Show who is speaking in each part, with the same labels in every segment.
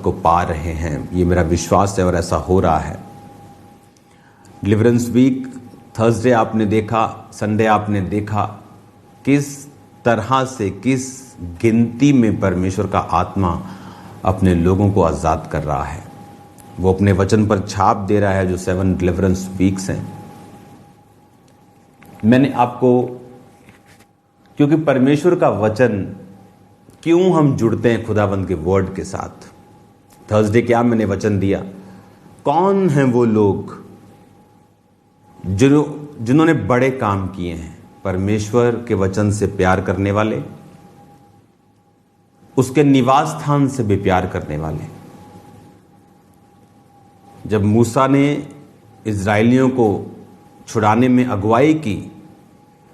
Speaker 1: को पा रहे हैं। ये मेरा विश्वास है और ऐसा हो रहा है। डिलीवरेंस वीक, थर्सडे आपने देखा, संडे आपने देखा किस तरह से, किस गिनती में परमेश्वर का आत्मा अपने लोगों को आज़ाद कर रहा है। वो अपने वचन पर छाप दे रहा है जो 7 डिलीवरेंस वीक्स हैं। मैंने आपको, क्योंकि परमेश्वर का वचन, क्यों हम जुड़ते हैं खुदाबंद के वर्ड के साथ। थर्सडे क्या मैंने वचन दिया, कौन हैं वो लोग जिन्होंने बड़े काम किए हैं। परमेश्वर के वचन से प्यार करने वाले, उसके निवास स्थान से भी प्यार करने वाले। जब मूसा ने इज़राइलियों को छुड़ाने में अगुवाई की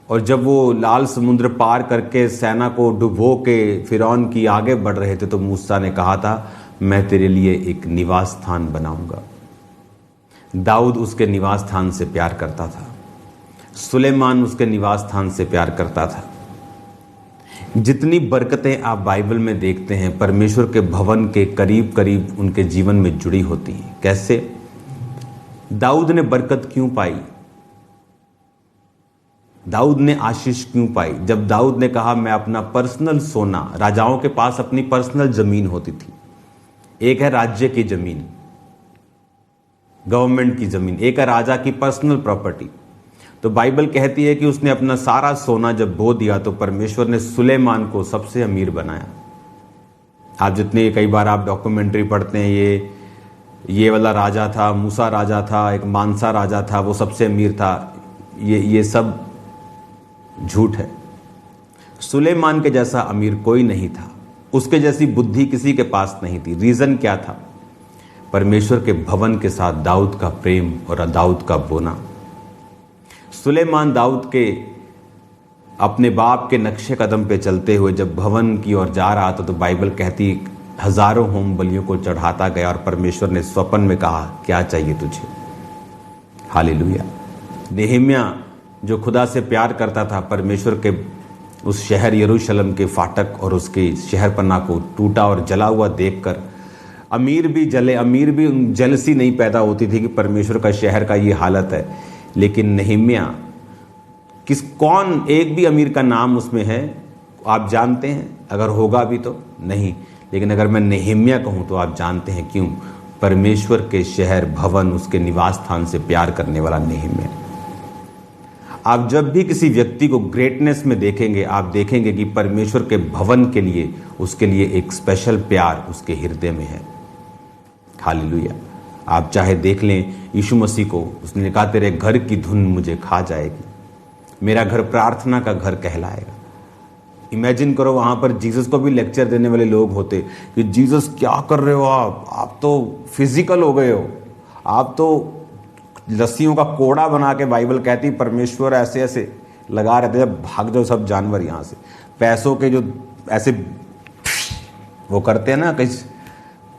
Speaker 1: और जब वो लाल समुद्र पार करके सेना को डुबो के फिरौन की आगे बढ़ रहे थे, तो मूसा ने कहा था मैं तेरे लिए एक निवास स्थान बनाऊंगा। दाऊद उसके निवास स्थान से प्यार करता था, सुलेमान उसके निवास स्थान से प्यार करता था। जितनी बरकतें आप बाइबल में देखते हैं परमेश्वर के भवन के करीब करीब उनके जीवन में जुड़ी होती हैं। कैसे? दाऊद ने बरकत क्यों पाई? दाऊद ने आशीष क्यों पाई? जब दाऊद ने कहा मैं अपना पर्सनल सोना, राजाओं के पास अपनी पर्सनल जमीन होती थी, एक है राज्य की जमीन, गवर्नमेंट की जमीन, एक है राजा की पर्सनल प्रॉपर्टी। तो बाइबल कहती है कि उसने अपना सारा सोना जब बो दिया तो परमेश्वर ने सुलेमान को सबसे अमीर बनाया। आप जितने, कई बार आप डॉक्यूमेंट्री पढ़ते हैं, ये वाला राजा था, मूसा राजा था, एक मानसा राजा था, वो सबसे अमीर था, ये सब झूठ है। सुलेमान के जैसा अमीर कोई नहीं था, उसके जैसी बुद्धि किसी के पास नहीं थी। रीजन क्या था? परमेश्वर के भवन के साथ दाऊद का प्रेम और दाऊद का बोना। सुलेमान दाऊद के अपने बाप के नक्शे कदम पे चलते हुए जब भवन की ओर जा रहा था तो बाइबल कहती हजारों होम बलियों को चढ़ाता गया और परमेश्वर ने स्वप्न में कहा क्या चाहिए तुझे। हालेलुया। नेहम्या जो खुदा से प्यार करता था, परमेश्वर के उस शहर यरूशलेम के फाटक और उसके शहर पन्ना को टूटा और जला हुआ देखकर अमीर भी जले, अमीर भी जेलसी नहीं पैदा होती थी कि परमेश्वर का शहर का ये हालत है। लेकिन नेहम्या, कौन एक भी अमीर का नाम उसमें है आप जानते हैं? अगर होगा भी तो नहीं, लेकिन अगर मैं नेहम्या कहूं तो आप जानते हैं क्यों? परमेश्वर के शहर, भवन, उसके निवास स्थान से प्यार करने वाला नेहम्या। आप जब भी किसी व्यक्ति को ग्रेटनेस में देखेंगे, आप देखेंगे कि परमेश्वर के भवन के लिए, उसके लिए एक स्पेशल प्यार उसके हृदय में है। हालेलुया। आप चाहे देख लें यीशु मसीह को, उसने कहा तेरे घर की धुन मुझे खा जाएगी, मेरा घर प्रार्थना का घर कहलाएगा। इमेजिन करो वहां पर जीसस को भी लेक्चर देने वाले लोग होते कि जीसस क्या कर रहे हो आप तो फिजिकल हो गए हो, आप तो लस्सियों का कोड़ा बना के, बाइबल कहती परमेश्वर ऐसे ऐसे लगा रहे थे, जब भाग जाओ सब जानवर यहाँ से। पैसों के जो ऐसे वो करते हैं ना, कई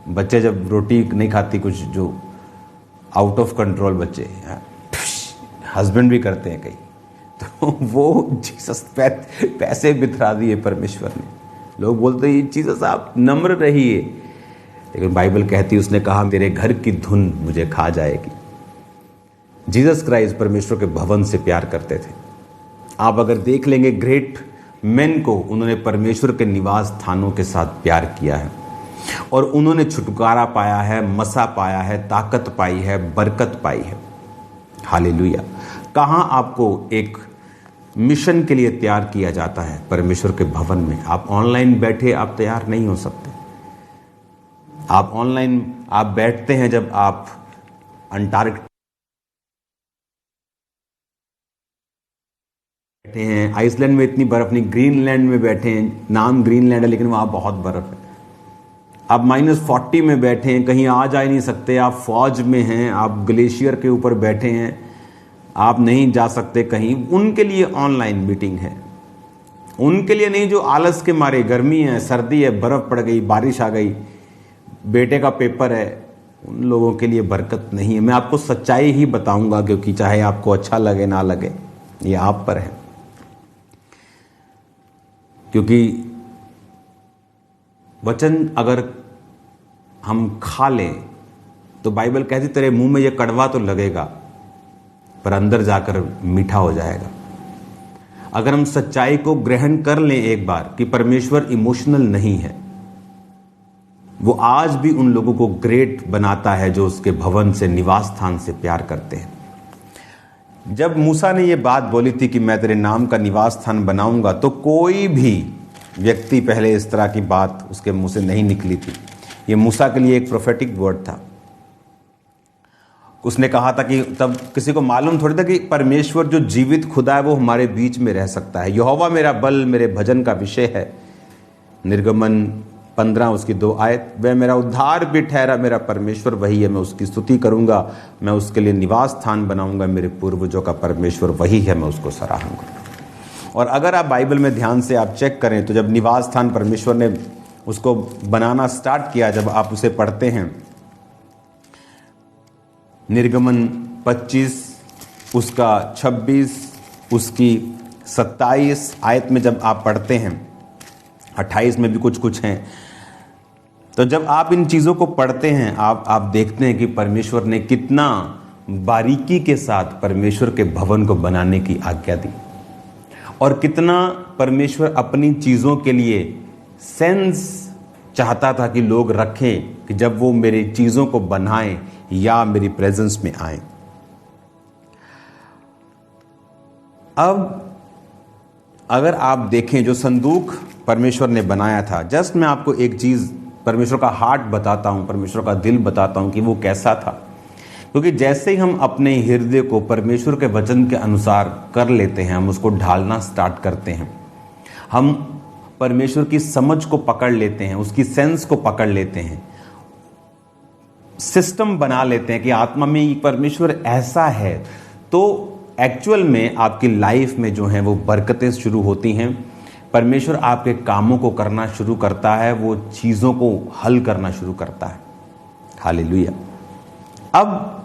Speaker 1: बच्चे जब रोटी नहीं खाती, कुछ जो आउट ऑफ कंट्रोल बच्चे, हस्बैंड भी करते हैं कई, तो वो जीसस पैसे बिथरा दिए परमेश्वर ने। लोग बोलते हैं जीसस आप नम्र रहिए, लेकिन बाइबल कहती है उसने कहा तेरे घर की धुन मुझे खा जाएगी। जीसस क्राइस्ट परमेश्वर के भवन से प्यार करते थे। आप अगर देख लेंगे ग्रेट मेन को, उन्होंने परमेश्वर के निवास स्थानों के साथ प्यार किया है और उन्होंने छुटकारा पाया है, मसा पाया है, ताकत पाई है, बरकत पाई है। हालेलुया। कहाँ आपको एक मिशन के लिए तैयार किया जाता है? परमेश्वर के भवन में। आप ऑनलाइन बैठे आप तैयार नहीं हो सकते। आप ऑनलाइन आप बैठते हैं जब आप अंटार्कटिका बैठे हैं, आइसलैंड में इतनी बर्फ नहीं, ग्रीनलैंड में बैठे हैं, नाम ग्रीनलैंड है लेकिन वहां बहुत बर्फ है। आप -40 में बैठे हैं, कहीं आ जा ही नहीं सकते, आप फौज में हैं, आप ग्लेशियर के ऊपर बैठे हैं, आप नहीं जा सकते कहीं। उनके लिए ऑनलाइन मीटिंग है, उनके लिए नहीं जो आलस के मारे, गर्मी है, सर्दी है, बर्फ पड़ गई, बारिश आ गई, बेटे का पेपर है, उन लोगों के लिए बरकत नहीं है। मैं आपको सच्चाई ही बताऊंगा, क्योंकि चाहे आपको अच्छा लगे ना लगे, ये आप पर है। क्योंकि वचन अगर हम खा लें तो बाइबल कहती तेरे मुंह में ये कड़वा तो लगेगा पर अंदर जाकर मीठा हो जाएगा। अगर हम सच्चाई को ग्रहण कर लें एक बार कि परमेश्वर इमोशनल नहीं है, वो आज भी उन लोगों को ग्रेट बनाता है जो उसके भवन से, निवास स्थान से प्यार करते हैं। जब मूसा ने ये बात बोली थी कि मैं तेरे नाम का निवास स्थान बनाऊंगा, तो कोई भी व्यक्ति पहले इस तरह की बात उसके मुंह से नहीं निकली थी। ये मूसा के लिए एक प्रोफेटिक वर्ड था। उसने कहा था कि तब किसी को मालूम थोड़ी था कि परमेश्वर जो जीवित खुदा है वो हमारे बीच में रह सकता है। यहोवा मेरा बल मेरे भजन का विषय है। निर्गमन 15 उसकी 2 आयत। वह मेरा उद्धार भी ठहरा, मेरा परमेश्वर वही है, मैं उसकी स्तुति करूंगा, मैं उसके लिए निवास स्थान बनाऊंगा। मेरे पूर्वजों का परमेश्वर वही है, मैं उसको सराहूंगा। और अगर आप बाइबल में ध्यान से आप चेक करें तो जब निवास स्थान परमेश्वर ने उसको बनाना स्टार्ट किया, जब आप उसे पढ़ते हैं निर्गमन 25 उसका 26 उसकी 27 आयत में जब आप पढ़ते हैं, 28 में भी कुछ हैं, तो जब आप इन चीज़ों को पढ़ते हैं आप देखते हैं कि परमेश्वर ने कितना बारीकी के साथ परमेश्वर के भवन को बनाने की आज्ञा दी और कितना परमेश्वर अपनी चीज़ों के लिए सेंस चाहता था कि लोग रखें कि जब वो मेरी चीज़ों को बनाएं या मेरी प्रेजेंस में आए। अब अगर आप देखें जो संदूक परमेश्वर ने बनाया था, जस्ट मैं आपको एक चीज परमेश्वर का हार्ट बताता हूं, परमेश्वर का दिल बताता हूं कि वो कैसा था। क्योंकि जैसे ही हम अपने हृदय को परमेश्वर के वचन के अनुसार कर लेते हैं, हम उसको ढालना स्टार्ट करते हैं, हम परमेश्वर की समझ को पकड़ लेते हैं, उसकी सेंस को पकड़ लेते हैं, सिस्टम बना लेते हैं कि आत्मा में परमेश्वर ऐसा है, तो एक्चुअल में आपकी लाइफ में जो है वो बरकतें शुरू होती हैं। परमेश्वर आपके कामों को करना शुरू करता है, वो चीज़ों को हल करना शुरू करता है। हालेलुया। अब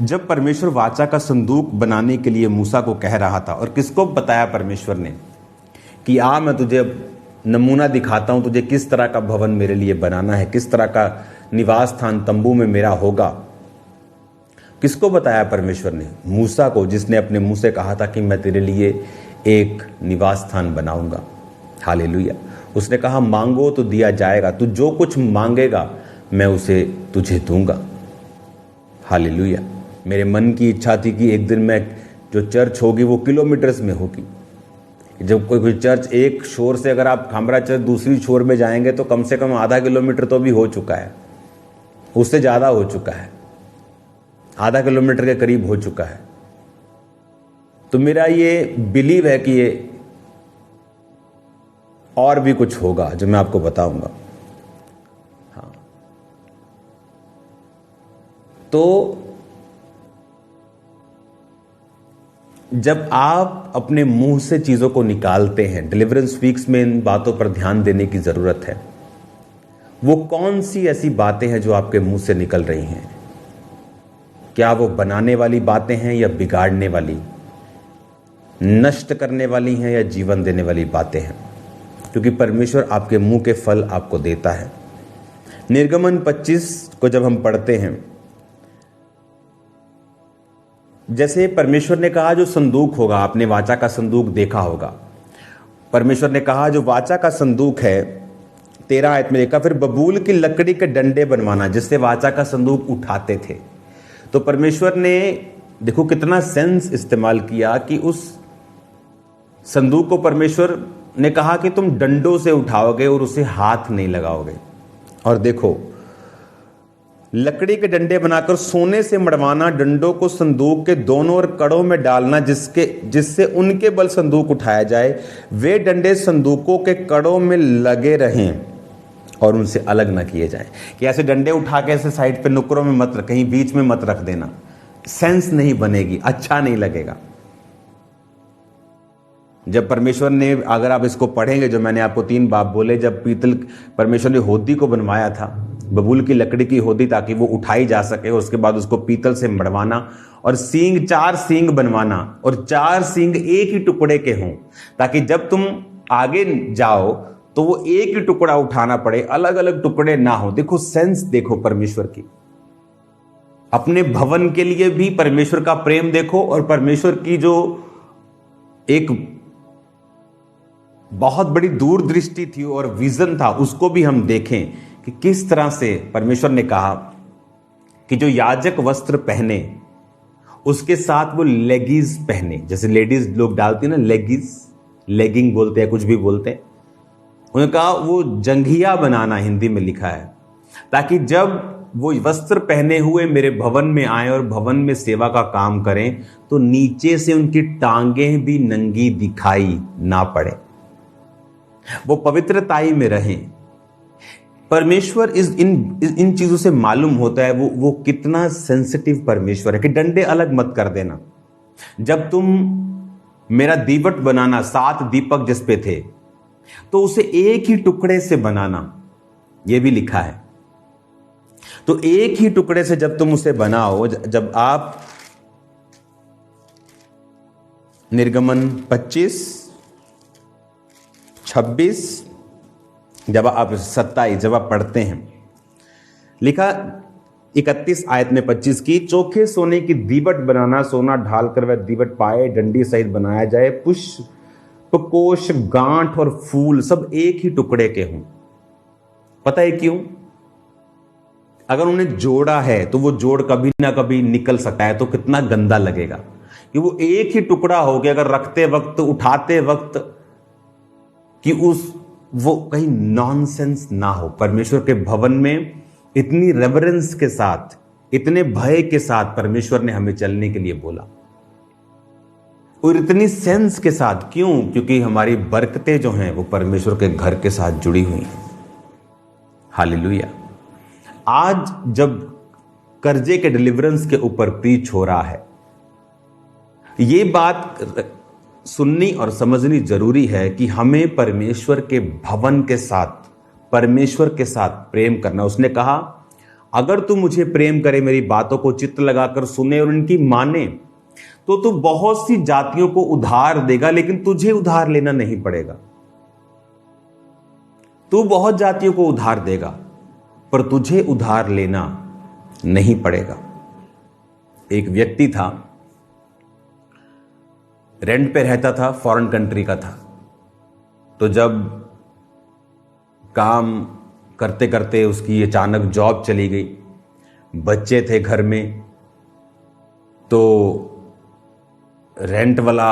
Speaker 1: जब परमेश्वर वाचा का संदूक बनाने के लिए मूसा को कह रहा था, और किसको बताया परमेश्वर ने कि आ मैं तुझे नमूना दिखाता हूं, तुझे किस तरह का भवन मेरे लिए बनाना है, किस तरह का निवास स्थान तंबू में मेरा होगा। किसको बताया परमेश्वर ने? मूसा को, जिसने अपने मुंह से कहा था कि मैं तेरे लिए एक निवास स्थान बनाऊंगा। हालेलुया। उसने कहा मांगो तो दिया जाएगा, तू जो कुछ मांगेगा मैं उसे तुझे दूंगा। हालेलुया। मेरे मन की इच्छा थी कि एक दिन मैं जो चर्च होगी वो किलोमीटर्स में होगी। जब कोई चर्च एक शोर से, अगर आप खामरा चर्च दूसरी छोर में जाएंगे तो कम से कम आधा किलोमीटर तो भी हो चुका है, उससे ज्यादा हो चुका है, आधा किलोमीटर के करीब हो चुका है। तो मेरा ये बिलीव है कि ये और भी कुछ होगा जो मैं आपको बताऊंगा। हाँ, तो जब आप अपने मुंह से चीजों को निकालते हैं, डिलीवरेंस वीक्स में इन बातों पर ध्यान देने की जरूरत है। वो कौन सी ऐसी बातें हैं जो आपके मुंह से निकल रही हैं? क्या वो बनाने वाली बातें हैं या बिगाड़ने वाली, नष्ट करने वाली हैं या जीवन देने वाली बातें हैं? क्योंकि परमेश्वर आपके मुंह के फल आपको देता है। निर्गमन 25 को जब हम पढ़ते हैं, जैसे परमेश्वर ने कहा जो संदूक होगा, आपने वाचा का संदूक देखा होगा। परमेश्वर ने कहा जो वाचा का संदूक है, 13 आयत में देखा, फिर बबूल की लकड़ी के डंडे बनवाना जिससे वाचा का संदूक उठाते थे। तो परमेश्वर ने देखो कितना सेंस इस्तेमाल किया कि उस संदूक को परमेश्वर ने कहा कि तुम डंडों से उठाओगे और उसे हाथ नहीं लगाओगे। और देखो लकड़ी के डंडे बनाकर सोने से मड़वाना, डंडों को संदूक के दोनों ओर कड़ों में डालना जिससे उनके बल संदूक उठाया जाए। वे डंडे संदूकों के कड़ों में लगे रहें और उनसे अलग न किए जाएं। कि ऐसे डंडे उठा के ऐसे साइड पे नुकरों में मत, कहीं बीच में मत रख देना, सेंस नहीं बनेगी, अच्छा नहीं लगेगा। जब परमेश्वर ने, अगर आप इसको पढ़ेंगे जो मैंने आपको 3 बाब बोले, जब पीतल परमेश्वर ने होदी को बनवाया था, बबूल की लकड़ी की होदी, ताकि वो उठाई जा सके, और उसके बाद उसको पीतल से मड़वाना और सींग, 4 सींग बनवाना और 4 सींग एक ही टुकड़े के हों, ताकि जब तुम आगे जाओ तो वो एक ही टुकड़ा उठाना पड़े, अलग अलग टुकड़े ना हो। देखो सेंस, देखो परमेश्वर की, अपने भवन के लिए भी परमेश्वर का प्रेम देखो, और परमेश्वर की जो एक बहुत बड़ी दूरदृष्टि थी और विजन था उसको भी हम देखें कि किस तरह से परमेश्वर ने कहा कि जो याजक वस्त्र पहने उसके साथ वो लेगिस पहने। जैसे लेडीज लोग डालती है ना लेगिस, लेगिंग बोलते हैं, कुछ भी बोलते हैं, उन्होंने कहा वो जंघिया बनाना, हिंदी में लिखा है, ताकि जब वो वस्त्र पहने हुए मेरे भवन में आए और भवन में सेवा का काम करें तो नीचे से उनकी टांगें भी नंगी दिखाई ना पड़े, वो पवित्रताई में रहें। परमेश्वर इन चीजों से मालूम होता है वो कितना सेंसिटिव परमेश्वर है कि डंडे अलग मत कर देना। जब तुम मेरा दीवट बनाना, 7 दीपक जिस पे थे, तो उसे एक ही टुकड़े से बनाना, यह भी लिखा है। तो एक ही टुकड़े से जब तुम उसे बनाओ, जब आप निर्गमन 25, 26, जब आप 27 जब आप पढ़ते हैं, लिखा 31 आयत में 25 की, चोखे सोने की दीवट बनाना, सोना ढालकर वह दीवट पाए डंडी सहित बनाया जाए, पुष्प कोश, गांठ और फूल सब एक ही टुकड़े के हों। पता है क्यों? अगर उन्हें जोड़ा है तो वो जोड़ कभी ना कभी निकल सकता है, तो कितना गंदा लगेगा कि वो एक ही टुकड़ा हो गया। अगर रखते वक्त, उठाते वक्त कि वो कहीं नॉनसेंस ना हो। परमेश्वर के भवन में इतनी रेवरेंस के साथ, इतने भय के साथ परमेश्वर ने हमें चलने के लिए बोला, और इतनी सेंस के साथ। क्यों? क्योंकि हमारी बरकतें जो हैं वो परमेश्वर के घर के साथ जुड़ी हुई हैं। हालेलुया। आज जब कर्जे के डिलीवरेंस के ऊपर प्रीच हो रहा है, ये बात सुननी और समझनी जरूरी है कि हमें परमेश्वर के भवन के साथ, परमेश्वर के साथ प्रेम करना। उसने कहा अगर तू मुझे प्रेम करे, मेरी बातों को चित्त लगाकर सुने और इनकी माने, तो तू बहुत सी जातियों को उधार देगा, लेकिन तुझे उधार लेना नहीं पड़ेगा। तू बहुत जातियों को उधार देगा पर तुझे उधार लेना नहीं पड़ेगा। एक व्यक्ति था, रेंट पे रहता था, फॉरेन कंट्री का था। तो जब काम करते करते उसकी अचानक जॉब चली गई, बच्चे थे घर में, तो रेंट वाला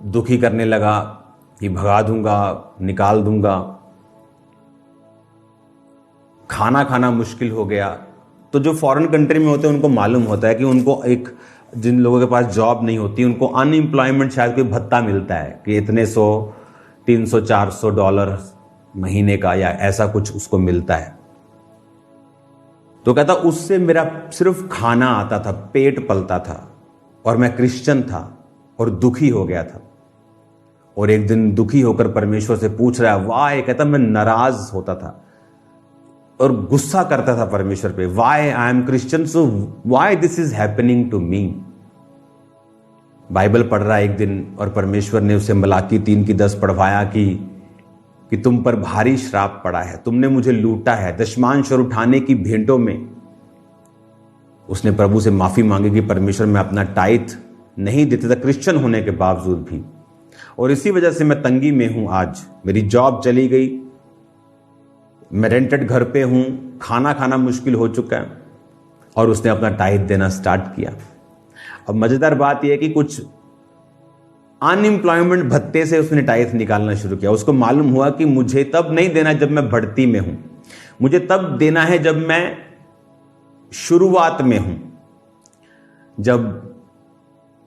Speaker 1: दुखी करने लगा कि भगा दूंगा, निकाल दूंगा। खाना खाना मुश्किल हो गया। तो जो फॉरेन कंट्री में होते हैं उनको मालूम होता है कि उनको एक, जिन लोगों के पास जॉब नहीं होती उनको अनएम्प्लॉयमेंट शायद कोई भत्ता मिलता है कि इतने 100, 300, $400 महीने का या ऐसा कुछ उसको मिलता है। तो कहता उससे मेरा सिर्फ खाना आता था, पेट पलता था, और मैं क्रिश्चियन था और दुखी हो गया था। और एक दिन दुखी होकर परमेश्वर से पूछ रहा है वाई। कहता मैं नाराज होता था और गुस्सा करता था परमेश्वर पे, why I am Christian, so why this is happening to me. Bible पढ़ रहा है एक दिन और परमेश्वर ने उसे मलाकी 3:10 पढ़वाया कि तुम पर भारी श्राप पड़ा है, तुमने मुझे लूटा है। दशमांश और उठाने की भेंटों में उसने प्रभु से माफी मांगी कि परमेश्वर मैं अपना टाइथ नहीं देता था क्रिश्चियन होने के बावजूद भी, और इसी वजह से मैं तंगी में हूं। आज मेरी जॉब चली गई, मैं रेंटेड घर पे हूं, खाना खाना मुश्किल हो चुका है। और उसने अपना टाइथ देना स्टार्ट किया। अब मजेदार बात यह है कि कुछ अनएम्प्लॉयमेंट भत्ते से उसने टाइथ निकालना शुरू किया। उसको मालूम हुआ कि मुझे तब नहीं देना जब मैं बढ़ती में हूं, मुझे तब देना है जब मैं शुरुआत में हूं। जब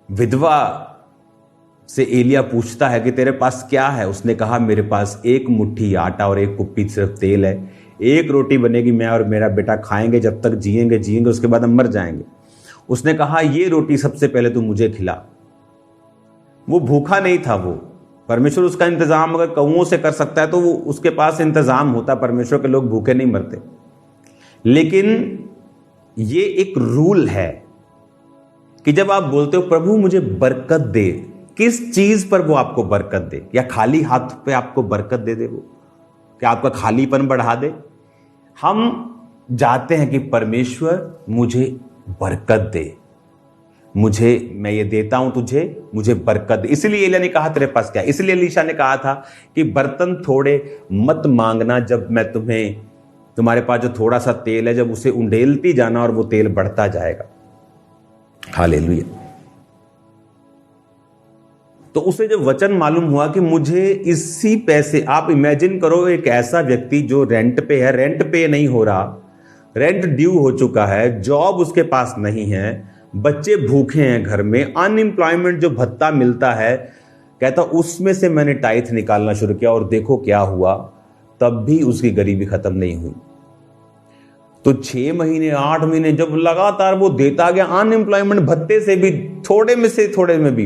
Speaker 1: विधवा से एलिया पूछता है कि तेरे पास क्या है, उसने कहा मेरे पास एक मुट्ठी आटा और एक कुप्पी सिर्फ तेल है, एक रोटी बनेगी, मैं और मेरा बेटा खाएंगे, जब तक जिएंगे, उसके बाद हम मर जाएंगे। उसने कहा ये रोटी सबसे पहले तू मुझे खिला। वो भूखा नहीं था, वो परमेश्वर उसका इंतजाम अगर कौओं से कर सकता है तो वो उसके पास इंतजाम होता। परमेश्वर के लोग भूखे नहीं मरते। लेकिन ये एक रूल है कि जब आप बोलते हो प्रभु मुझे बरकत दे, किस चीज पर वो आपको बरकत दे, या खाली हाथ पे आपको बरकत दे दे, कि आपका खालीपन बढ़ा दे। हम चाहते हैं कि परमेश्वर मुझे बरकत दे, मैं ये देता हूं तुझे, मुझे बरकत दे। इसलिए एलिय्याह ने कहा तेरे पास क्या है। इसलिए एलीशा ने कहा था कि बर्तन थोड़े मत मांगना, जब मैं तुम्हारे पास जो थोड़ा सा तेल है, जब उसे उंडेलती जाना और वो तेल बढ़ता जाएगा। हालेलुया। तो उसे जो वचन मालूम हुआ कि मुझे इसी पैसे, आप इमेजिन करो एक ऐसा व्यक्ति जो रेंट पे है, रेंट पे नहीं हो रहा, रेंट ड्यू हो चुका है, जॉब उसके पास नहीं है, बच्चे भूखे हैं घर में, अनएम्प्लॉयमेंट जो भत्ता मिलता है, कहता उसमें से मैंने टाइथ निकालना शुरू किया और देखो क्या हुआ, तब भी उसकी गरीबी खत्म नहीं हुई। तो 6 महीने 8 महीने जब लगातार वो देता गया, अनएम्प्लॉयमेंट भत्ते से भी थोड़े में भी,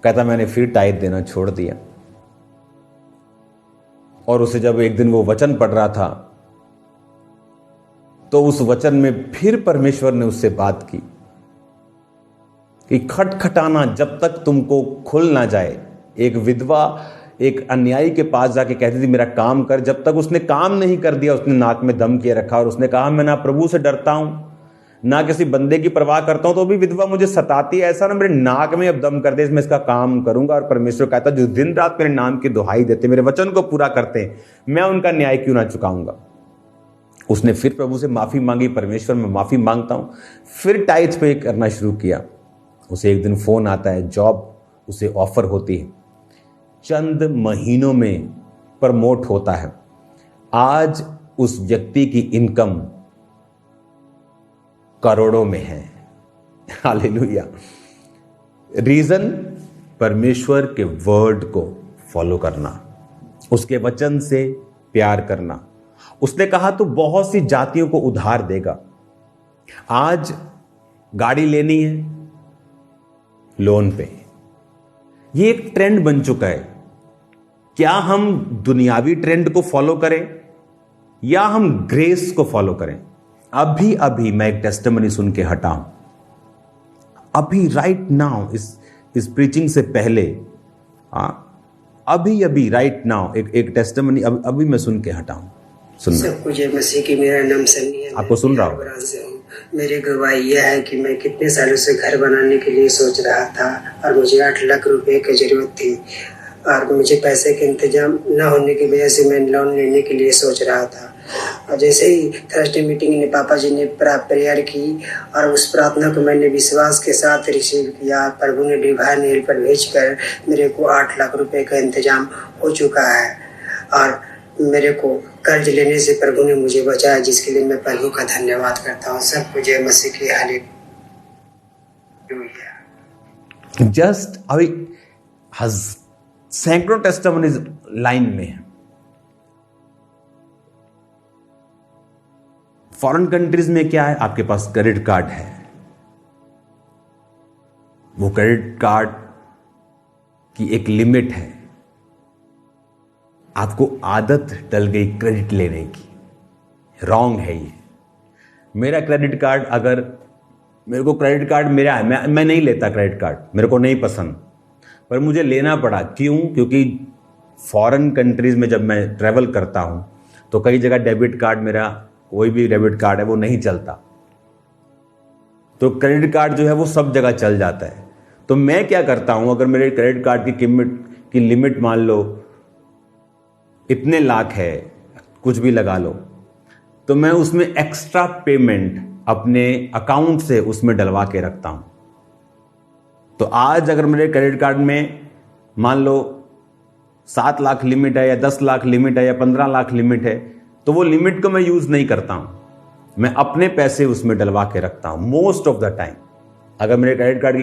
Speaker 1: कहता मैंने फिर टाइथ देना छोड़ दिया। और उसे जब एक दिन वो वचन पढ़ रहा था, तो उस वचन में फिर परमेश्वर ने उससे बात की कि खटखटाना जब तक तुमको खुल ना जाए। एक विधवा एक अन्यायी के पास जाके कहती थी मेरा काम कर, जब तक उसने काम नहीं कर दिया उसने नाक में दम किए रखा और उसने कहा मैं ना प्रभु से डरता हूं ना किसी बंदे की परवाह करता हूं, तो भी विधवा मुझे सताती है, ऐसा ना मेरे नाक में अब दम कर दे, इसमें इसका काम करूंगा। और परमेश्वर कहता जो दिन रात मेरे नाम की दुहाई देते, मेरे वचन को पूरा करते हैं, मैं उनका न्याय क्यों ना चुकाऊंगा। उसने फिर प्रभु से माफी मांगी, परमेश्वर मैं माफी मांगता हूं, फिर टाइथ पे करना शुरू किया। उसे एक दिन फोन आता है, जॉब उसे ऑफर होती है, चंद महीनों में प्रमोट होता है। आज उस व्यक्ति की इनकम करोड़ों में है। हालेलुया। रीजन परमेश्वर के वर्ड को फॉलो करना, उसके वचन से प्यार करना। उसने कहा तो बहुत सी जातियों को उधार देगा। आज गाड़ी लेनी है लोन पे, ये एक ट्रेंड बन चुका है। क्या हम दुनियावी ट्रेंड को फॉलो करें या हम ग्रेस को फॉलो करें? अभी अभी मैं एक टेस्टिमनी सुन के हटा हूं, अभी राइट नाउ, इस प्रीचिंग से पहले, अभी राइट नाउ एक टेस्टिमनी अभी मैं सुन के हटा हूं।
Speaker 2: सबको जय मसीह की। मेरा नाम सन्नी है,
Speaker 1: आपको सुन रहा हूं।
Speaker 2: मेरी गवाही यह है कि मैं कितने सालों से घर बनाने के लिए सोच रहा था और मुझे 8 लाख रुपए की जरूरत थी और मुझे पैसे के इंतजाम न होने की वजह से मैं लोन लेने के लिए सोच रहा था। और जैसे ही थर्सडे मीटिंग में पापा जी ने प्रेयर की और उस प्रार्थना को मैंने विश्वास के साथ रिसीव किया, प्रभु ने डिवाइन हेल्पर भेजकर मेरे को 8 लाख रुपए का इंतजाम हो चुका है और मेरे को कर्ज लेने से प्रभु ने मुझे बचाया, जिसके लिए मैं प्रभु का धन्यवाद करता हूँ। सबको जय मसीह की। हालेलुया।
Speaker 1: जस्ट अभी सैकड़ों टेस्टिमनीज लाइन में है। फॉरेन कंट्रीज में क्या है, आपके पास क्रेडिट कार्ड है, वो क्रेडिट कार्ड की एक लिमिट है, आपको आदत डल गई क्रेडिट लेने की। रॉन्ग है ये। मेरा क्रेडिट कार्ड, अगर मेरे को क्रेडिट कार्ड मेरा है, मैं नहीं लेता क्रेडिट कार्ड, मेरे को नहीं पसंद, पर मुझे लेना पड़ा। क्यों? क्योंकि फॉरेन कंट्रीज में जब मैं ट्रैवल करता हूं तो कई जगह डेबिट कार्ड, मेरा कोई भी डेबिट कार्ड है वो नहीं चलता, तो क्रेडिट कार्ड जो है वो सब जगह चल जाता है। तो मैं क्या करता हूं, अगर मेरे क्रेडिट कार्ड की लिमिट मान लो इतने लाख है, कुछ भी लगा लो, तो मैं उसमें एक्स्ट्रा पेमेंट अपने अकाउंट से उसमें डलवा के रखता हूं। तो आज अगर मेरे क्रेडिट कार्ड में मान लो 7 लाख लिमिट है या 10 लाख लिमिट है या 15 लाख लिमिट है, तो वो लिमिट को मैं यूज नहीं करता हूं, मैं अपने पैसे उसमें डलवा के रखता हूं मोस्ट ऑफ द टाइम। अगर मेरे क्रेडिट कार्ड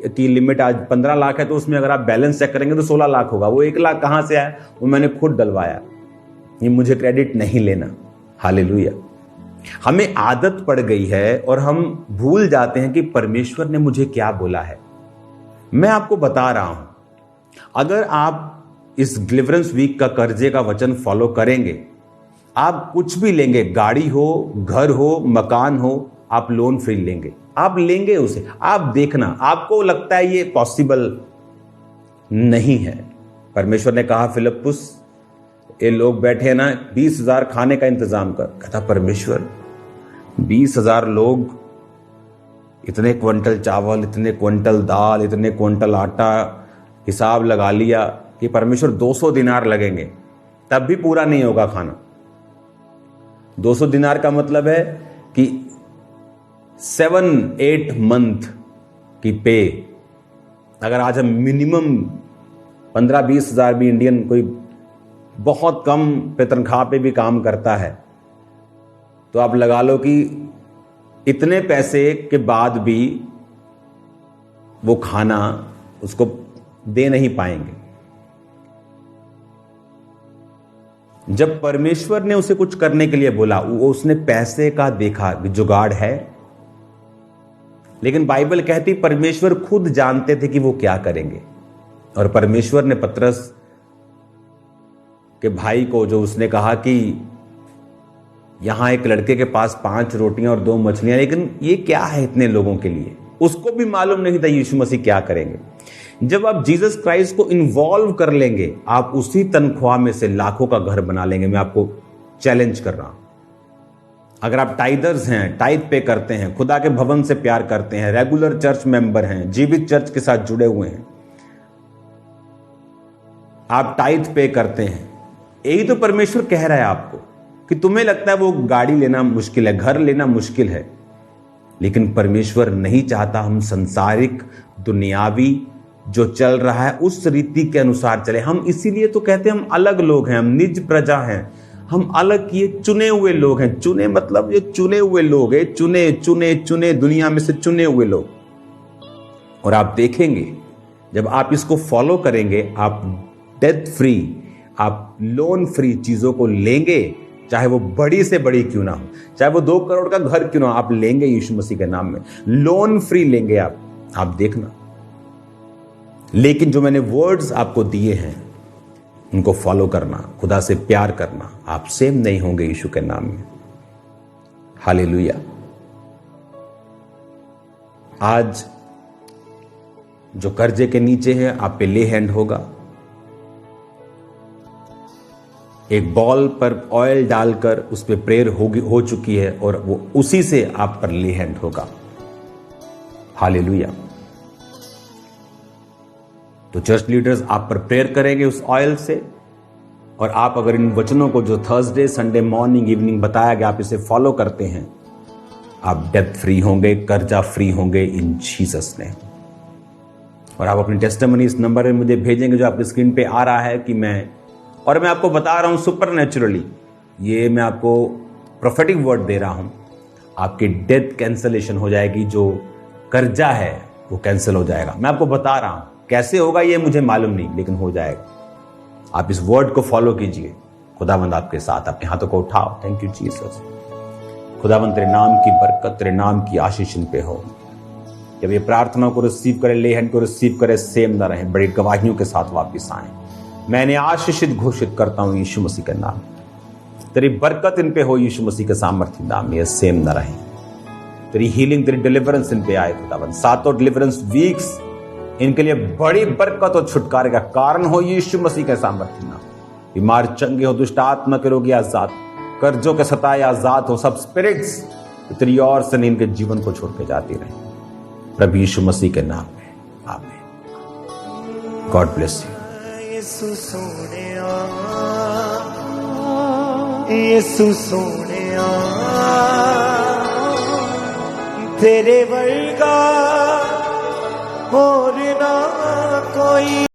Speaker 1: की लिमिट आज 15 लाख है, तो उसमें अगर आप बैलेंस चेक करेंगे तो 16 लाख होगा। वो 1 लाख कहां से आया? वो मैंने खुद डलवाया, ये मुझे क्रेडिट नहीं लेना। हालेलुया। हमें आदत पड़ गई है और हम भूल जाते हैं कि परमेश्वर ने मुझे क्या बोला है। मैं आपको बता रहा हूं, अगर आप इस डिलीवरेंस वीक का कर्जे का वचन फॉलो करेंगे, आप कुछ भी लेंगे, गाड़ी हो, घर हो, मकान हो, आप लोन फ्री लेंगे, आप लेंगे उसे। आप देखना, आपको लगता है ये पॉसिबल नहीं है, परमेश्वर ने कहा फिलिप्पुस, ये लोग बैठे हैं ना, 20,000 खाने का इंतजाम कर। कहता परमेश्वर 20,000 लोग, इतने क्विंटल चावल, इतने क्विंटल दाल, इतने क्विंटल आटा, हिसाब लगा लिया कि परमेश्वर 200 दिनार लगेंगे, तब भी पूरा नहीं होगा खाना। 200 दिनार का मतलब है कि 7-8 मंथ की पे। अगर आज हम मिनिमम 15-20 हजार भी, इंडियन कोई बहुत कम पे तनख्वाह पे भी काम करता है, तो आप लगा लो कि इतने पैसे के बाद भी वो खाना उसको दे नहीं पाएंगे। जब परमेश्वर ने उसे कुछ करने के लिए बोला, उसने पैसे का देखा जुगाड़ है, लेकिन बाइबल कहती परमेश्वर खुद जानते थे कि वो क्या करेंगे। और परमेश्वर ने पतरस के भाई को, जो उसने कहा कि यहां एक लड़के के पास 5 रोटियां और 2 मछलियां, लेकिन ये क्या है इतने लोगों के लिए, उसको भी मालूम नहीं था यीशु मसीह क्या करेंगे। जब आप जीसस क्राइस्ट को इन्वॉल्व कर लेंगे, आप उसी तनख्वाह में से लाखों का घर बना लेंगे। मैं आपको चैलेंज कर रहा हूं। अगर आप टाइदर्स हैं, टाइद पे करते हैं, खुदा के भवन से प्यार करते हैं, रेगुलर चर्च मेंबर हैं, जीवित चर्च के साथ जुड़े हुए हैं, आप टाइद पे करते हैं, यही तो परमेश्वर कह रहा है आपको। कि तुम्हें लगता है वो गाड़ी लेना मुश्किल है, घर लेना मुश्किल है, लेकिन परमेश्वर नहीं चाहता हम संसारिक दुनियावी जो चल रहा है उस रीति के अनुसार चले। हम इसीलिए तो कहते हैं हम अलग लोग हैं, हम निज प्रजा हैं, हम अलग किए चुने हुए लोग हैं। चुने मतलब ये चुने हुए लोग हैं, चुने चुने चुने, दुनिया में से चुने हुए लोग। और आप देखेंगे जब आप इसको फॉलो करेंगे, आप डेथ फ्री, आप लोन फ्री चीजों को लेंगे, चाहे वो बड़ी से बड़ी क्यों ना हो, चाहे वो 2 करोड़ का घर क्यों ना हो, आप लेंगे यीशु मसीह के नाम में, लोन फ्री लेंगे आप देखना। लेकिन जो मैंने वर्ड्स आपको दिए हैं उनको फॉलो करना, खुदा से प्यार करना, आप सेम नहीं होंगे यीशु के नाम में। हालेलुया। आज जो कर्जे के नीचे है, आप पे ले हैंड होगा। एक बॉल पर ऑयल डालकर उस पर प्रेयर हो चुकी है और वो उसी से आप पर ले हैंड होगा। हालेलुया। तो चर्च लीडर्स आप पर प्रेयर करेंगे उस ऑयल से, और आप अगर इन वचनों को जो थर्सडे संडे मॉर्निंग इवनिंग बताया गया, आप इसे फॉलो करते हैं, आप डेथ फ्री होंगे, कर्जा फ्री होंगे इन जीसस नेम। और आप अपनी टेस्टिमनी इस नंबर में मुझे भेजेंगे जो आपकी स्क्रीन पे आ रहा है कि मैं आपको बता रहा हूं सुपरनेचुरली, ये मैं आपको प्रोफेटिक वर्ड दे रहा हूं, आपकी डेथ कैंसलेशन हो जाएगी, जो कर्जा है वो कैंसिल हो जाएगा। मैं आपको बता रहा हूं, कैसे होगा ये मुझे मालूम नहीं, लेकिन हो जाएगा। आप इस वर्ड को फॉलो कीजिए, खुदावंद आपके साथ। अपने हाथों को उठाओ। Thank you Jesus. खुदावंद तेरे नाम की बरकत, तेरे नाम की आशीष इन पे हो। जब ये प्रार्थना को रिसीव करे, ले हैंड को रिसीव करे, सेम ना रहे, बड़ी गवाहियों के साथ वापिस आए। मैंने आशीषित घोषित करता हूं यीशु मसीह के नाम, तेरी बरकत इन पे हो यीशु मसीह के सामर्थ्य नाम में, सेम ना रहे। तेरी हीलिंग, तेरी डिलीवरेंस इन पे आए खुदावंद। 7 डिलीवरेंस वीक्स इनके लिए बड़ी बरकत और छुटकारे का कारण हो यीशु मसीह के सामर्थ्य नाम। बीमार चंगे हो, दुष्ट आत्मा के रोगी आजाद, कर्जों के सताए आजाद हो, सब स्पिरिट्स तेरी ओर से इनके जीवन को छोड़ के जाती रहे, प्रभु यीशु मसीह के नाम में, आमीन। God bless you.
Speaker 3: यीशु सोनिया, यीशु सोनिया, तेरे वर्गा और ना कोई।